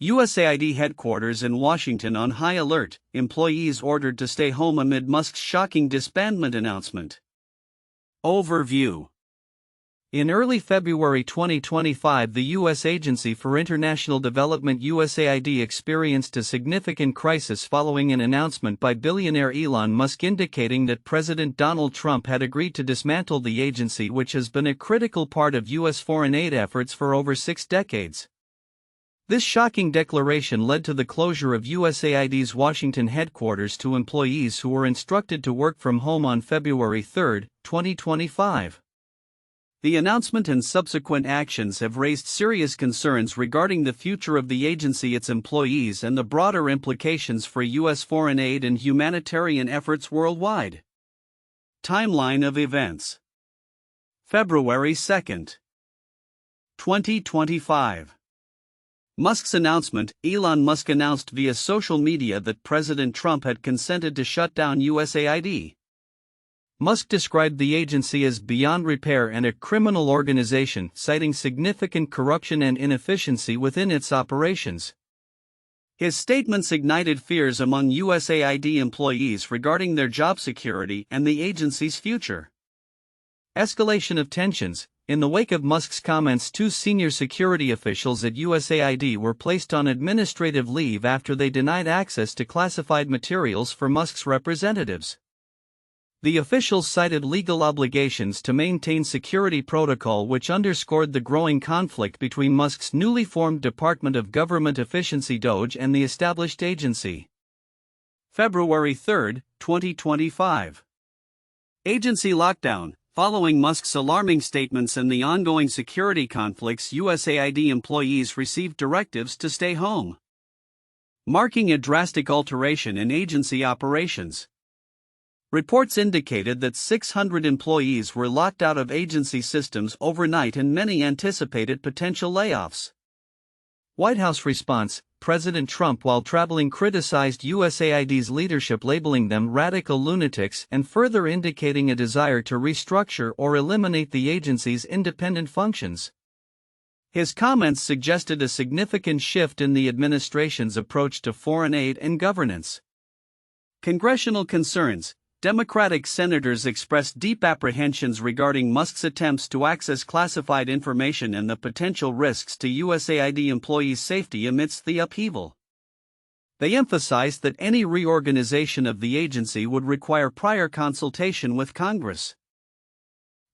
USAID headquarters in Washington on high alert, employees ordered to stay home amid Musk's shocking disbandment announcement. Overview. In early February 2025, the U.S. Agency for International Development USAID experienced a significant crisis following an announcement by billionaire Elon Musk indicating that President Donald Trump had agreed to dismantle the agency, which has been a critical part of U.S. foreign aid efforts for over 6 decades. This shocking declaration led to the closure of USAID's Washington headquarters to employees who were instructed to work from home on February 3, 2025. The announcement and subsequent actions have raised serious concerns regarding the future of the agency, its employees, and the broader implications for U.S. foreign aid and humanitarian efforts worldwide. Timeline of events. February 2, 2025. Musk's announcement. Elon Musk announced via social media that President Trump had consented to shut down USAID. Musk described the agency as beyond repair and a criminal organization, citing significant corruption and inefficiency within its operations. His statements ignited fears among USAID employees regarding their job security and the agency's future. Escalation of tensions. In the wake of Musk's comments, 2 senior security officials at USAID were placed on administrative leave after they denied access to classified materials for Musk's representatives. The officials cited legal obligations to maintain security protocol, which underscored the growing conflict between Musk's newly formed Department of Government Efficiency DOGE and the established agency. February 3, 2025. Agency lockdown. Following Musk's alarming statements and the ongoing security conflicts, USAID employees received directives to stay home, marking a drastic alteration in agency operations. Reports indicated that 600 employees were locked out of agency systems overnight and many anticipated potential layoffs. White House response. President Trump, while traveling, criticized USAID's leadership, labeling them radical lunatics and further indicating a desire to restructure or eliminate the agency's independent functions. His comments suggested a significant shift in the administration's approach to foreign aid and governance. Congressional concerns. Democratic senators expressed deep apprehensions regarding Musk's attempts to access classified information and the potential risks to USAID employees' safety amidst the upheaval. They emphasized that any reorganization of the agency would require prior consultation with Congress,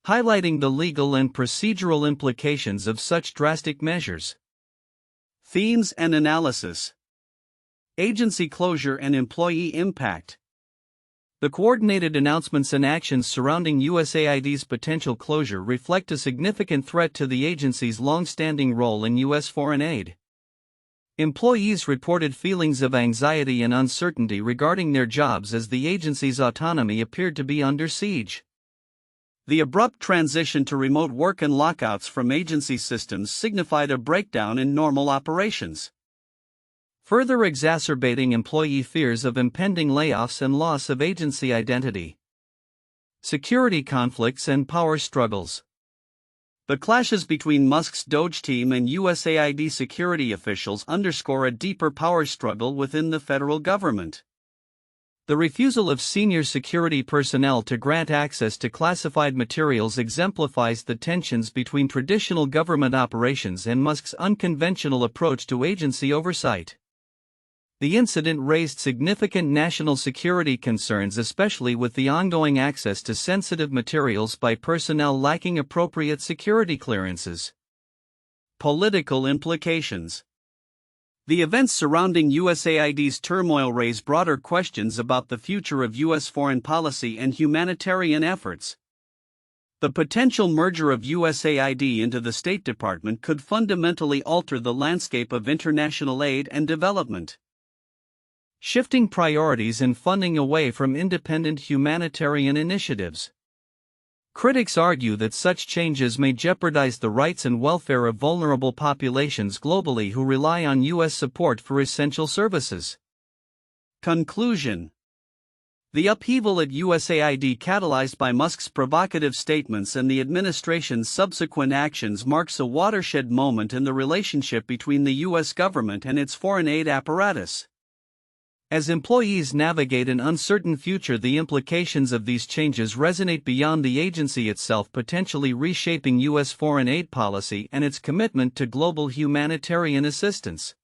highlighting the legal and procedural implications of such drastic measures. Themes and analysis. Agency closure and employee impact. The coordinated announcements and actions surrounding USAID's potential closure reflect a significant threat to the agency's long-standing role in U.S. foreign aid. Employees reported feelings of anxiety and uncertainty regarding their jobs as the agency's autonomy appeared to be under siege. The abrupt transition to remote work and lockouts from agency systems signified a breakdown in normal operations, further exacerbating employee fears of impending layoffs and loss of agency identity. Security conflicts and power struggles. The clashes between Musk's DOGE team and USAID security officials underscore a deeper power struggle within the federal government. The refusal of senior security personnel to grant access to classified materials exemplifies the tensions between traditional government operations and Musk's unconventional approach to agency oversight. The incident raised significant national security concerns, especially with the ongoing access to sensitive materials by personnel lacking appropriate security clearances. Political implications. The events surrounding USAID's turmoil raise broader questions about the future of U.S. foreign policy and humanitarian efforts. The potential merger of USAID into the State Department could fundamentally alter the landscape of international aid and development, shifting priorities and funding away from independent humanitarian initiatives. Critics argue that such changes may jeopardize the rights and welfare of vulnerable populations globally who rely on U.S. support for essential services. Conclusion. The upheaval at USAID, catalyzed by Musk's provocative statements and the administration's subsequent actions, marks a watershed moment in the relationship between the U.S. government and its foreign aid apparatus. As employees navigate an uncertain future, the implications of these changes resonate beyond the agency itself, potentially reshaping U.S. foreign aid policy and its commitment to global humanitarian assistance.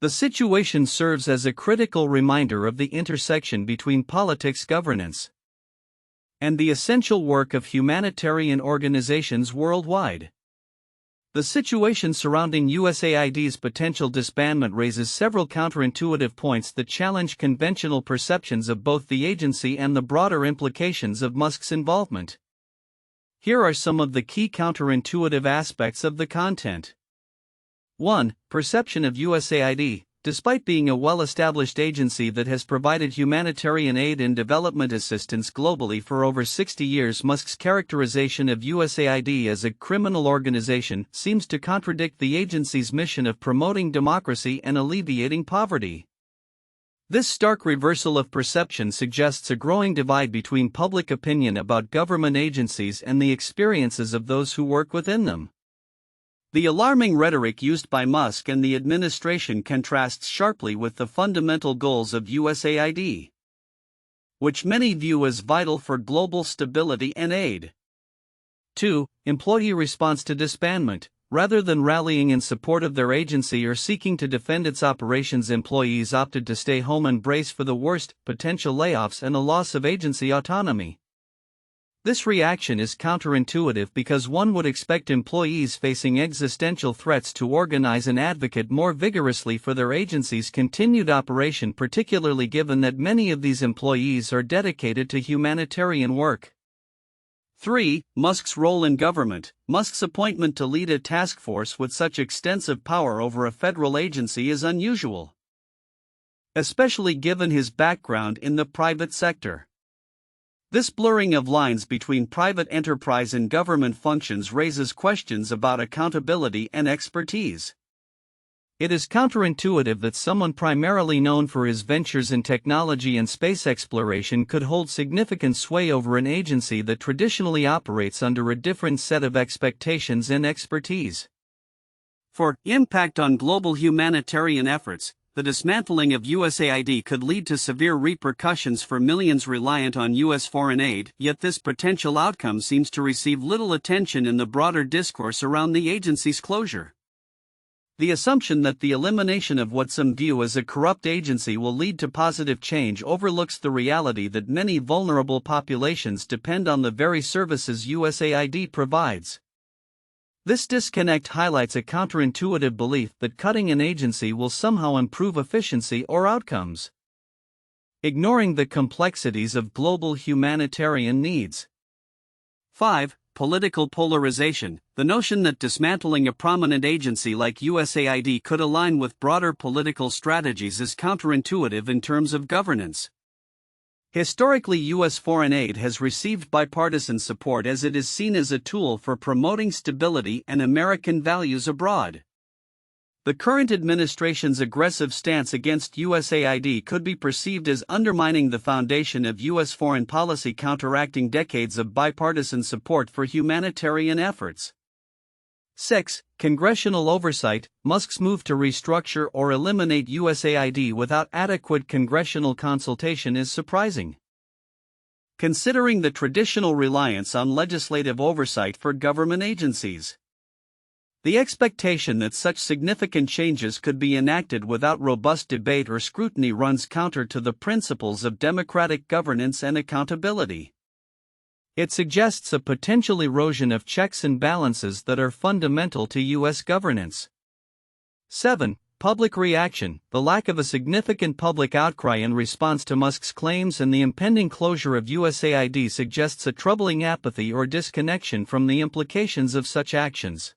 The situation serves as a critical reminder of the intersection between politics, governance, and the essential work of humanitarian organizations worldwide. The situation surrounding USAID's potential disbandment raises several counterintuitive points that challenge conventional perceptions of both the agency and the broader implications of Musk's involvement. Here are some of the key counterintuitive aspects of the content. 1. Perception of USAID. Despite being a well-established agency that has provided humanitarian aid and development assistance globally for over 60 years, Musk's characterization of USAID as a criminal organization seems to contradict the agency's mission of promoting democracy and alleviating poverty. This stark reversal of perception suggests a growing divide between public opinion about government agencies and the experiences of those who work within them. The alarming rhetoric used by Musk and the administration contrasts sharply with the fundamental goals of USAID, which many view as vital for global stability and aid. 2. Employee response to disbandment. Rather than rallying in support of their agency or seeking to defend its operations, employees opted to stay home and brace for the worst: potential layoffs and a loss of agency autonomy. This reaction is counterintuitive because one would expect employees facing existential threats to organize and advocate more vigorously for their agency's continued operation, particularly given that many of these employees are dedicated to humanitarian work. 3. Musk's role in government. Musk's appointment to lead a task force with such extensive power over a federal agency is unusual, especially given his background in the private sector. This blurring of lines between private enterprise and government functions raises questions about accountability and expertise. It is counterintuitive that someone primarily known for his ventures in technology and space exploration could hold significant sway over an agency that traditionally operates under a different set of expectations and expertise. 4. Impact on global humanitarian efforts. The dismantling of USAID could lead to severe repercussions for millions reliant on U.S. foreign aid, yet this potential outcome seems to receive little attention in the broader discourse around the agency's closure. The assumption that the elimination of what some view as a corrupt agency will lead to positive change overlooks the reality that many vulnerable populations depend on the very services USAID provides. This disconnect highlights a counterintuitive belief that cutting an agency will somehow improve efficiency or outcomes, ignoring the complexities of global humanitarian needs. 5. Political polarization. The notion that dismantling a prominent agency like USAID could align with broader political strategies is counterintuitive in terms of governance. Historically, U.S. foreign aid has received bipartisan support as it is seen as a tool for promoting stability and American values abroad. The current administration's aggressive stance against USAID could be perceived as undermining the foundation of U.S. foreign policy, counteracting decades of bipartisan support for humanitarian efforts. 6. Congressional oversight. Musk's move to restructure or eliminate USAID without adequate congressional consultation is surprising, considering the traditional reliance on legislative oversight for government agencies. The expectation that such significant changes could be enacted without robust debate or scrutiny runs counter to the principles of democratic governance and accountability. It suggests a potential erosion of checks and balances that are fundamental to U.S. governance. 7. Public reaction. The lack of a significant public outcry in response to Musk's claims and the impending closure of USAID suggests a troubling apathy or disconnection from the implications of such actions.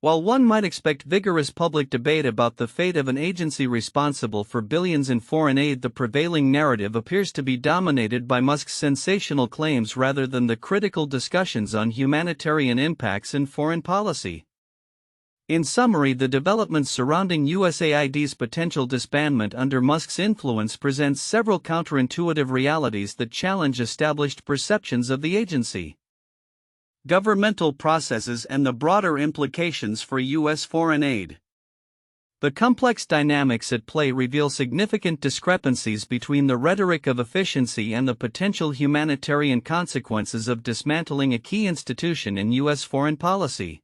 While one might expect vigorous public debate about the fate of an agency responsible for billions in foreign aid, the prevailing narrative appears to be dominated by Musk's sensational claims rather than the critical discussions on humanitarian impacts and foreign policy. In summary, the developments surrounding USAID's potential disbandment under Musk's influence presents several counterintuitive realities that challenge established perceptions of the agency. Governmental processes and the broader implications for U.S. foreign aid. The complex dynamics at play reveal significant discrepancies between the rhetoric of efficiency and the potential humanitarian consequences of dismantling a key institution in U.S. foreign policy.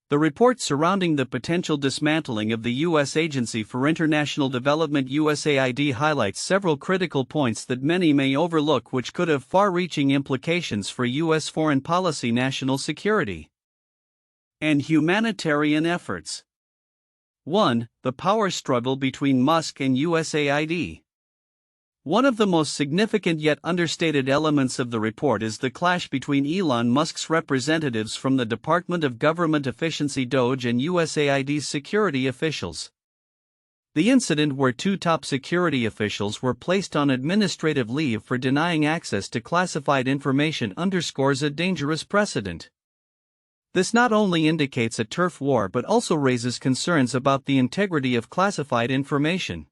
The report surrounding the potential dismantling of the U.S. Agency for International Development USAID highlights several critical points that many may overlook, which could have far-reaching implications for U.S. foreign policy, national security, and humanitarian efforts. 1. The power struggle between Musk and USAID. One of the most significant yet understated elements of the report is the clash between Elon Musk's representatives from the Department of Government Efficiency DOGE and USAID's security officials. The incident where two top security officials were placed on administrative leave for denying access to classified information underscores a dangerous precedent. This not only indicates a turf war but also raises concerns about the integrity of classified information.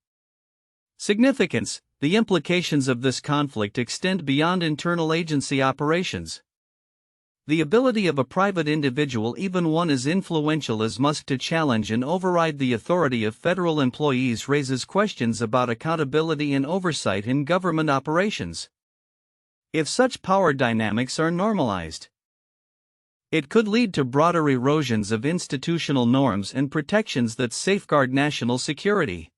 Significance. The implications of this conflict extend beyond internal agency operations. The ability of a private individual, even one as influential as Musk, to challenge and override the authority of federal employees raises questions about accountability and oversight in government operations. If such power dynamics are normalized, it could lead to broader erosions of institutional norms and protections that safeguard national security.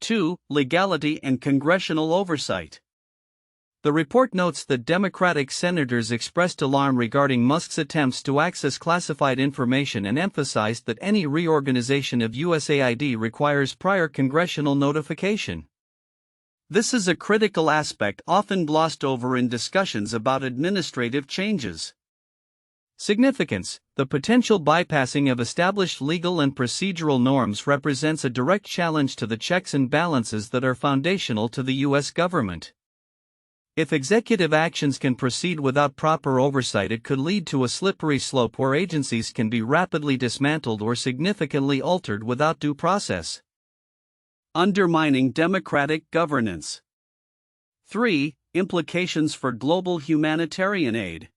2. Legality and congressional oversight. The report notes that Democratic senators expressed alarm regarding Musk's attempts to access classified information and emphasized that any reorganization of USAID requires prior congressional notification. This is a critical aspect often glossed over in discussions about administrative changes. Significance. The potential bypassing of established legal and procedural norms represents a direct challenge to the checks and balances that are foundational to the U.S. government. If executive actions can proceed without proper oversight, it could lead to a slippery slope where agencies can be rapidly dismantled or significantly altered without due process. Undermining democratic governance. 3. Implications for global humanitarian aid.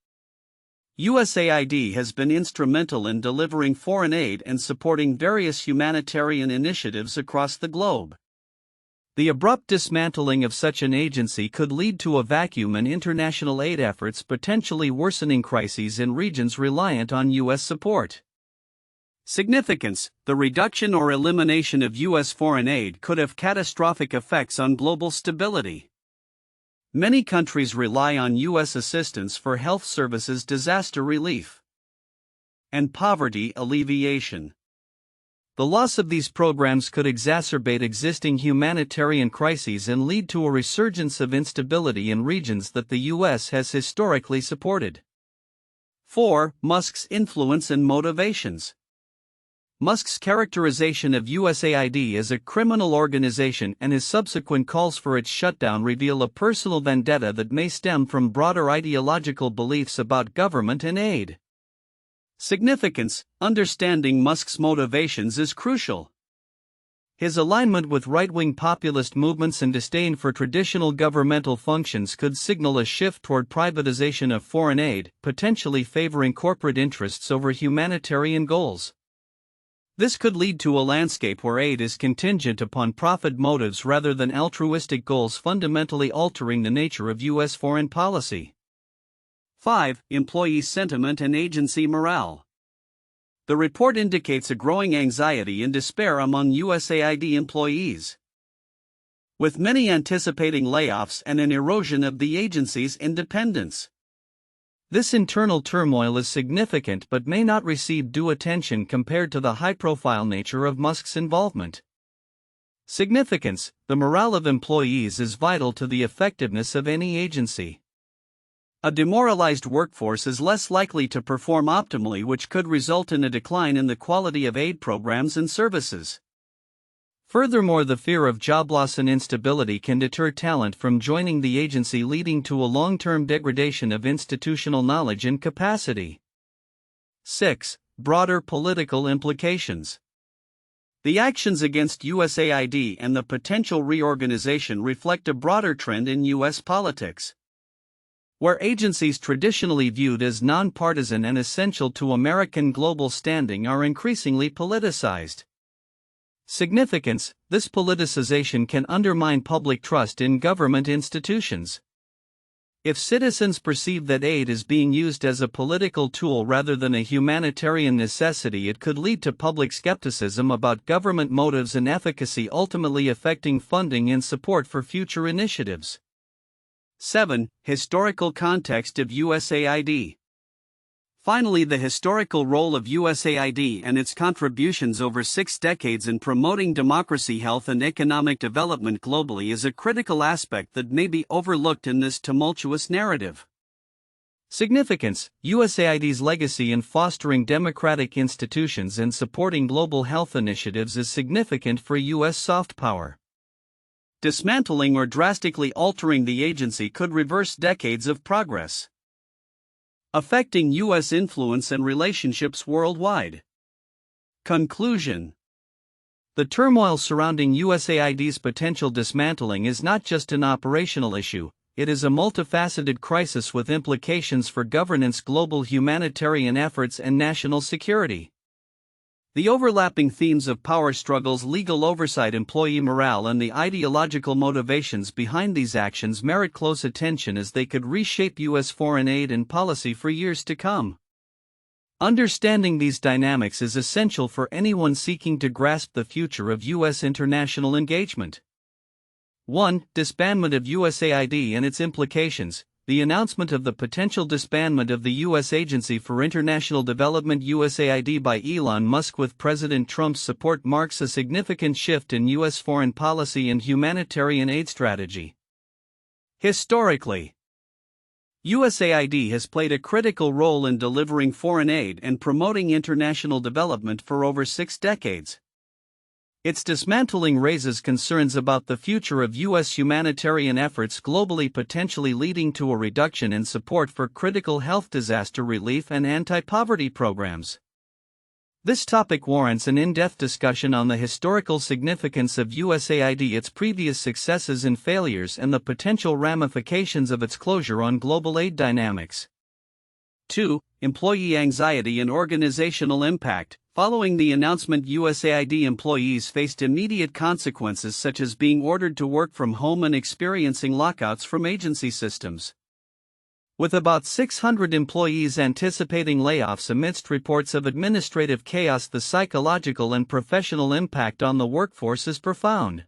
USAID has been instrumental in delivering foreign aid and supporting various humanitarian initiatives across the globe. The abrupt dismantling of such an agency could lead to a vacuum in international aid efforts, potentially worsening crises in regions reliant on U.S. support. Significance. The reduction or elimination of U.S. foreign aid could have catastrophic effects on global stability. Many countries rely on U.S. assistance for health services, disaster relief, and poverty alleviation. The loss of these programs could exacerbate existing humanitarian crises and lead to a resurgence of instability in regions that the U.S. has historically supported. 4. Musk's influence and motivations. Musk's characterization of USAID as a criminal organization and his subsequent calls for its shutdown reveal a personal vendetta that may stem from broader ideological beliefs about government and aid. Significance. Understanding Musk's motivations is crucial. His alignment with right-wing populist movements and disdain for traditional governmental functions could signal a shift toward privatization of foreign aid, potentially favoring corporate interests over humanitarian goals. This could lead to a landscape where aid is contingent upon profit motives rather than altruistic goals, fundamentally altering the nature of U.S. foreign policy. 5. Employee sentiment and agency morale. The report indicates a growing anxiety and despair among USAID employees, with many anticipating layoffs and an erosion of the agency's independence. This internal turmoil is significant but may not receive due attention compared to the high-profile nature of Musk's involvement. Significance. The morale of employees is vital to the effectiveness of any agency. A demoralized workforce is less likely to perform optimally, which could result in a decline in the quality of aid programs and services. Furthermore, the fear of job loss and instability can deter talent from joining the agency, leading to a long-term degradation of institutional knowledge and capacity. 6. Broader political implications. The actions against USAID and the potential reorganization reflect a broader trend in U.S. politics, where agencies traditionally viewed as nonpartisan and essential to American global standing are increasingly politicized. Significance: this politicization can undermine public trust in government institutions. If citizens perceive that aid is being used as a political tool rather than a humanitarian necessity, it could lead to public skepticism about government motives and efficacy, ultimately affecting funding and support for future initiatives. 7. Historical context of USAID. Finally, the historical role of USAID and its contributions over 6 decades in promoting democracy, health, and economic development globally is a critical aspect that may be overlooked in this tumultuous narrative. Significance: USAID's legacy in fostering democratic institutions and supporting global health initiatives is significant for U.S. soft power. Dismantling or drastically altering the agency could reverse decades of progress, affecting U.S. influence and relationships worldwide. Conclusion: the turmoil surrounding USAID's potential dismantling is not just an operational issue, it is a multifaceted crisis with implications for governance, global humanitarian efforts, and national security. The overlapping themes of power struggles, legal oversight, employee morale, and the ideological motivations behind these actions merit close attention, as they could reshape U.S. foreign aid and policy for years to come. Understanding these dynamics is essential for anyone seeking to grasp the future of U.S. international engagement. 1. Disbandment of USAID and its implications. The announcement of the potential disbandment of the U.S. Agency for International Development (USAID) by Elon Musk with President Trump's support marks a significant shift in U.S. foreign policy and humanitarian aid strategy. Historically, USAID has played a critical role in delivering foreign aid and promoting international development for over 6 decades. Its dismantling raises concerns about the future of U.S. humanitarian efforts globally, potentially leading to a reduction in support for critical health, disaster relief, and anti-poverty programs. This topic warrants an in-depth discussion on the historical significance of USAID, its previous successes and failures, and the potential ramifications of its closure on global aid dynamics. 2. Employee anxiety and organizational impact. Following the announcement, USAID employees faced immediate consequences such as being ordered to work from home and experiencing lockouts from agency systems. With about 600 employees anticipating layoffs amidst reports of administrative chaos, the psychological and professional impact on the workforce is profound.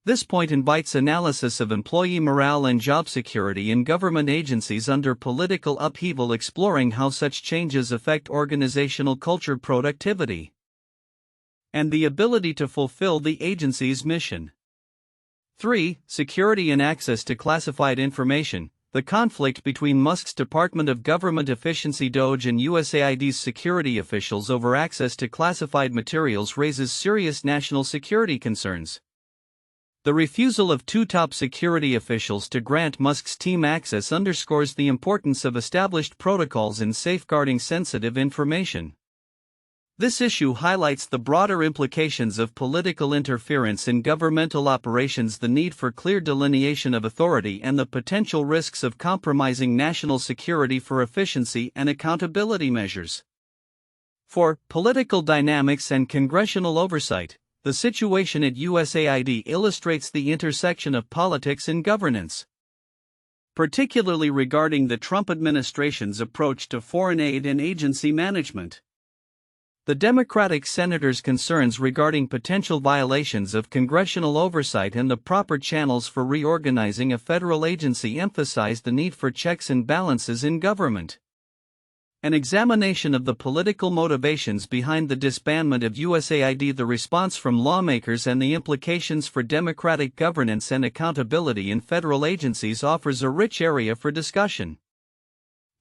This point invites analysis of employee morale and job security in government agencies under political upheaval, exploring how such changes affect organizational culture, productivity, and the ability to fulfill the agency's mission. 3. Security and access to classified information. The conflict between Musk's Department of Government Efficiency (DOGE) and USAID's security officials over access to classified materials raises serious national security concerns. The refusal of 2 top security officials to grant Musk's team access underscores the importance of established protocols in safeguarding sensitive information. This issue highlights the broader implications of political interference in governmental operations, the need for clear delineation of authority, and the potential risks of compromising national security for efficiency and accountability measures. 4. Political dynamics and congressional oversight. The situation at USAID illustrates the intersection of politics and governance, particularly regarding the Trump administration's approach to foreign aid and agency management. The Democratic senator's concerns regarding potential violations of congressional oversight and the proper channels for reorganizing a federal agency emphasize the need for checks and balances in government. An examination of the political motivations behind the disbandment of USAID, the response from lawmakers, and the implications for democratic governance and accountability in federal agencies offers a rich area for discussion.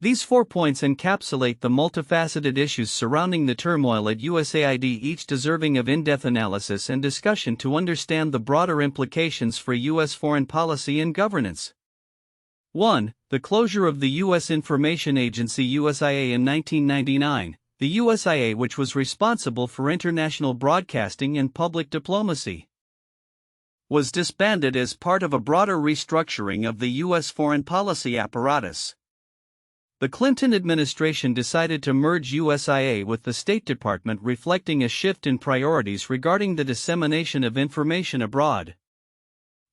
These 4 points encapsulate the multifaceted issues surrounding the turmoil at USAID, each deserving of in-depth analysis and discussion to understand the broader implications for U.S. foreign policy and governance. 1. The closure of the U.S. Information Agency (USIA) in 1999. the USAID, which was responsible for international broadcasting and public diplomacy, was disbanded as part of a broader restructuring of the U.S. foreign policy apparatus. The Clinton administration decided to merge USAID with the State Department, reflecting a shift in priorities regarding the dissemination of information abroad.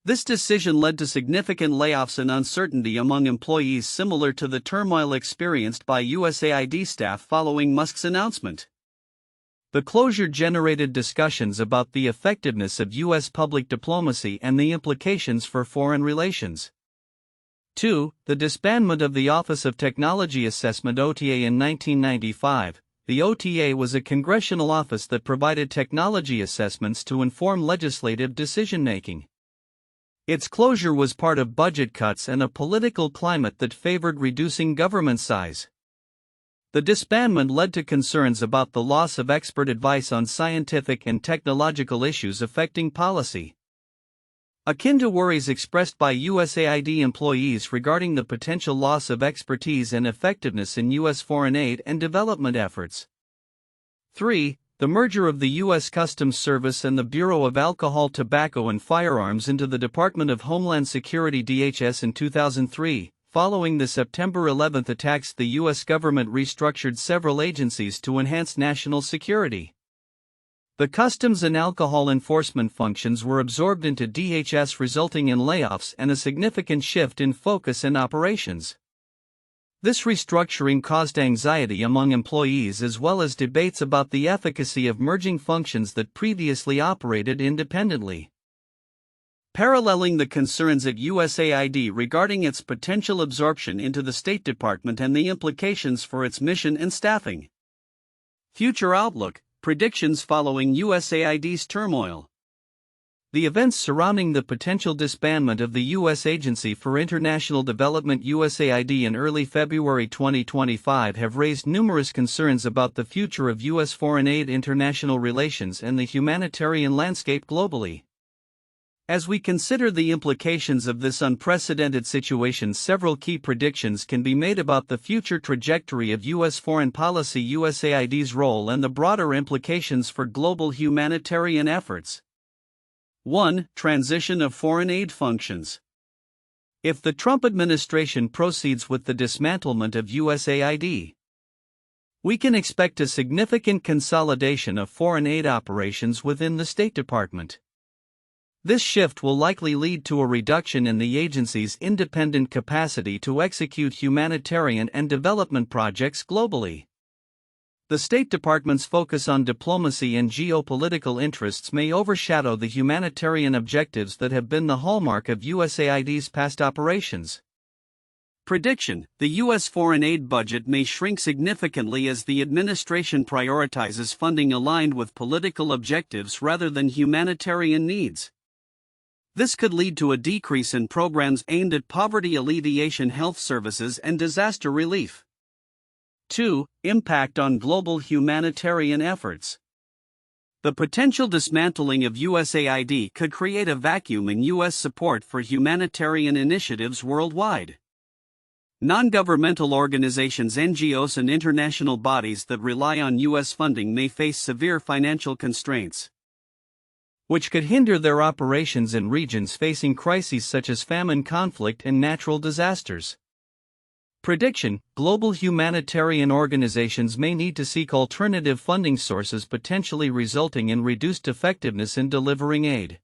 This decision led to significant layoffs and uncertainty among employees, similar to the turmoil experienced by USAID staff following Musk's announcement. The closure generated discussions about the effectiveness of U.S. public diplomacy and the implications for foreign relations. 2. The disbandment of the Office of Technology Assessment (OTA) in 1995. The OTA was a congressional office that provided technology assessments to inform legislative decision-making. Its closure was part of budget cuts and a political climate that favored reducing government size. The disbandment led to concerns about the loss of expert advice on scientific and technological issues affecting policy, akin to worries expressed by USAID employees regarding the potential loss of expertise and effectiveness in U.S. foreign aid and development efforts. 3. The merger of the U.S. Customs Service and the Bureau of Alcohol, Tobacco and Firearms into the Department of Homeland Security (DHS) in 2003. Following the September 11 attacks, the U.S. government restructured several agencies to enhance national security. The customs and alcohol enforcement functions were absorbed into DHS, resulting in layoffs and a significant shift in focus and operations. This restructuring caused anxiety among employees as well as debates about the efficacy of merging functions that previously operated independently. Paralleling the concerns at USAID regarding its potential absorption into the State Department and the implications for its mission and staffing. Future outlook. Predictions following USAID's turmoil. The events surrounding the potential disbandment of the U.S. Agency for International Development (USAID) in early February 2025 have raised numerous concerns about the future of U.S. foreign aid, international relations, and the humanitarian landscape globally. As we consider the implications of this unprecedented situation, several key predictions can be made about the future trajectory of U.S. foreign policy, USAID's role, and the broader implications for global humanitarian efforts. 1. Transition of foreign aid functions. If the Trump administration proceeds with the dismantlement of USAID, we can expect a significant consolidation of foreign aid operations within the State Department. This shift will likely lead to a reduction in the agency's independent capacity to execute humanitarian and development projects globally. The State Department's focus on diplomacy and geopolitical interests may overshadow the humanitarian objectives that have been the hallmark of USAID's past operations. Prediction: the U.S. foreign aid budget may shrink significantly as the administration prioritizes funding aligned with political objectives rather than humanitarian needs. This could lead to a decrease in programs aimed at poverty alleviation, health services, and disaster relief. 2. Impact on global humanitarian efforts. The potential dismantling of USAID could create a vacuum in U.S. support for humanitarian initiatives worldwide. Non-governmental organizations, NGOs, and international bodies that rely on U.S. funding may face severe financial constraints, which could hinder their operations in regions facing crises such as famine, conflict, and natural disasters. Prediction: global humanitarian organizations may need to seek alternative funding sources, potentially resulting in reduced effectiveness in delivering aid.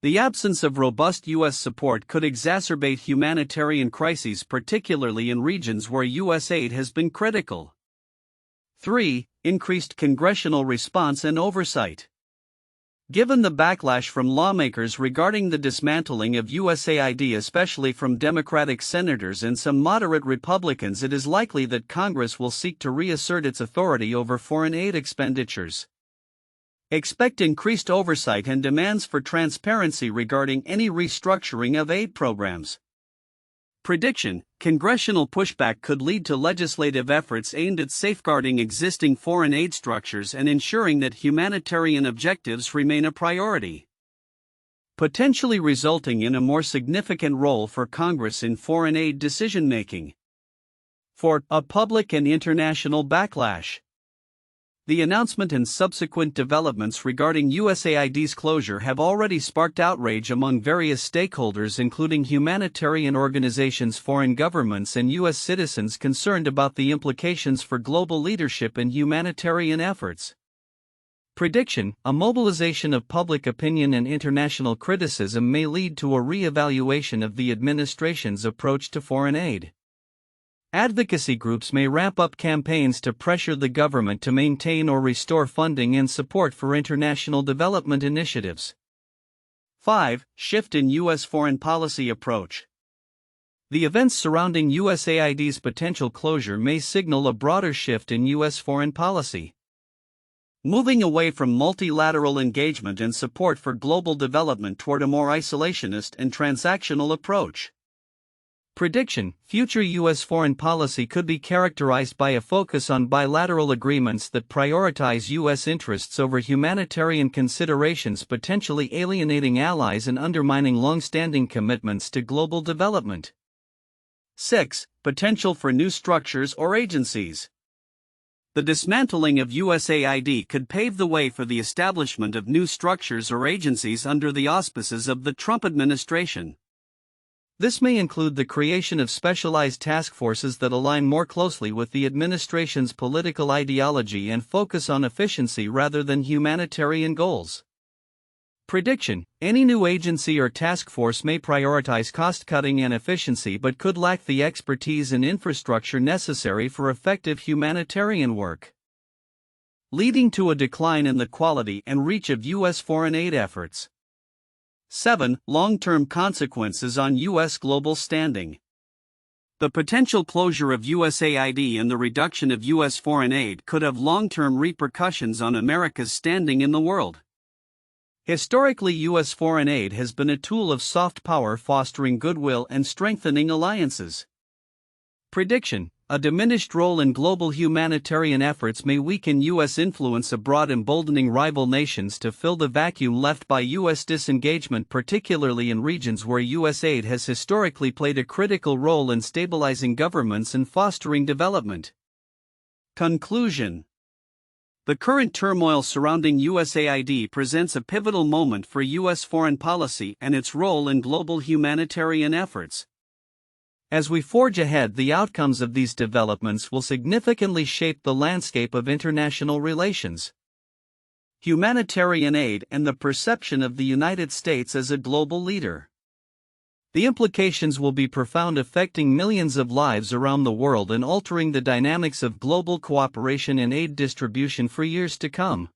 The absence of robust U.S. support could exacerbate humanitarian crises, particularly in regions where U.S. aid has been critical. 3. Increased congressional response and oversight. Given the backlash from lawmakers regarding the dismantling of USAID, especially from Democratic senators and some moderate Republicans, it is likely that Congress will seek to reassert its authority over foreign aid expenditures. Expect increased oversight and demands for transparency regarding any restructuring of aid programs. Prediction: congressional pushback could lead to legislative efforts aimed at safeguarding existing foreign aid structures and ensuring that humanitarian objectives remain a priority, potentially resulting in a more significant role for Congress in foreign aid decision-making. 4. A public and international backlash. The announcement and subsequent developments regarding USAID's closure have already sparked outrage among various stakeholders, including humanitarian organizations, foreign governments, and U.S. citizens concerned about the implications for global leadership in humanitarian efforts. Prediction: a mobilization of public opinion and international criticism may lead to a re-evaluation of the administration's approach to foreign aid. Advocacy groups may ramp up campaigns to pressure the government to maintain or restore funding and support for international development initiatives. 5. Shift in U.S. foreign policy approach. The events surrounding USAID's potential closure may signal a broader shift in U.S. foreign policy, moving away from multilateral engagement and support for global development toward a more isolationist and transactional approach. Prediction: future U.S. foreign policy could be characterized by a focus on bilateral agreements that prioritize U.S. interests over humanitarian considerations, potentially alienating allies and undermining long-standing commitments to global development. 6. Potential for new structures or agencies. The dismantling of USAID could pave the way for the establishment of new structures or agencies under the auspices of the Trump administration. This may include the creation of specialized task forces that align more closely with the administration's political ideology and focus on efficiency rather than humanitarian goals. Prediction: any new agency or task force may prioritize cost-cutting and efficiency but could lack the expertise and infrastructure necessary for effective humanitarian work, leading to a decline in the quality and reach of U.S. foreign aid efforts. 7. Long-term consequences on U.S. global standing. The potential closure of USAID and the reduction of U.S. foreign aid could have long-term repercussions on America's standing in the world. Historically, U.S. foreign aid has been a tool of soft power, fostering goodwill and strengthening alliances. Prediction: a diminished role in global humanitarian efforts may weaken U.S. influence abroad, emboldening rival nations to fill the vacuum left by U.S. disengagement, particularly in regions where U.S. aid has historically played a critical role in stabilizing governments and fostering development. Conclusion: the current turmoil surrounding USAID presents a pivotal moment for U.S. foreign policy and its role in global humanitarian efforts. As we forge ahead, the outcomes of these developments will significantly shape the landscape of international relations, humanitarian aid, and the perception of the United States as a global leader. The implications will be profound, affecting millions of lives around the world and altering the dynamics of global cooperation and aid distribution for years to come.